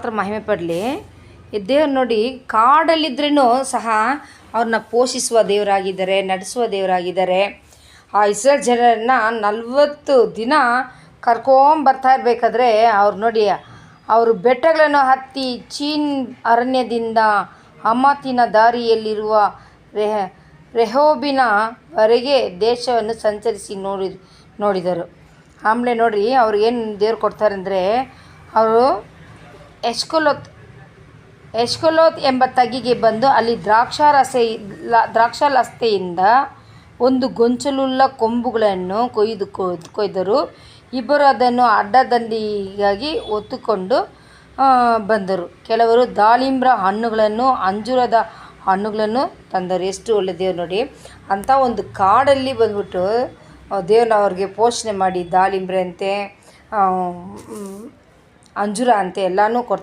ಮಾತ್ರ ಮಹಿಮೆ ಪಡಲಿ. ಈ ದೇವ್ರು ನೋಡಿ ಕಾಡಲ್ಲಿದ್ರೂ ಸಹ ಅವ್ರನ್ನ ಪೋಷಿಸುವ ದೇವರಾಗಿದ್ದಾರೆ, ನಡೆಸುವ ದೇವರಾಗಿದ್ದಾರೆ. ಆ ಇಸ್ರೇಲ್ ಜನರನ್ನು 40 ದಿನ ಕರ್ಕೊಂಬರ್ತಾ ಇರಬೇಕಾದ್ರೆ ಅವ್ರು ನೋಡಿ ಅವರು ಬೆಟ್ಟಗಳನ್ನು ಹತ್ತಿ ಚೀನ್ ಅರಣ್ಯದಿಂದ ಹಮಾತಿನ ದಾರಿಯಲ್ಲಿರುವ ರೆಹೋಬಿನವರೆಗೆ ದೇಶವನ್ನು ಸಂಚರಿಸಿ ನೋಡಿದರು. ಆಮೇಲೆ ನೋಡಿರಿ ಅವ್ರಿಗೇನು ದೇವ್ರು ಕೊಡ್ತಾರೆ ಅಂದರೆ, ಅವರು ಎಷ್ಕೊಲೋತ್ ಎಂಬ ತಗ್ಗಿಗೆ ಬಂದು ಅಲ್ಲಿ ದ್ರಾಕ್ಷಾಲತೆಯಿಂದ ಒಂದು ಗೊಂಚಲುಳ್ಳ ಕೊಂಬುಗಳನ್ನು ಕೊಯ್ದರು. ಇಬ್ಬರು ಅದನ್ನು ಅಡ್ಡದಂಡಿಗಾಗಿ ಹೊತ್ತುಕೊಂಡು ಬಂದರು. ಕೆಲವರು ದಾಳಿಂಬ್ರ ಹಣ್ಣುಗಳನ್ನು, ಅಂಜೂರದ ಹಣ್ಣುಗಳನ್ನು ತಂದರು. ಎಷ್ಟು ಒಳ್ಳೆ ದೇವ್ರು ನೋಡಿ. ಅಂಥ ಒಂದು ಕಾಡಲ್ಲಿ ಬಂದ್ಬಿಟ್ಟು ದೇವ್ರನ್ನ ಅವ್ರಿಗೆ ಪೋಷಣೆ ಮಾಡಿ ದಾಳಿಂಬ್ರೆ ಅಂತೆ, ಅಂಜೂರ ಅಂತೆ ಎಲ್ಲನೂ ಕೊಡ್ತಾರೆ.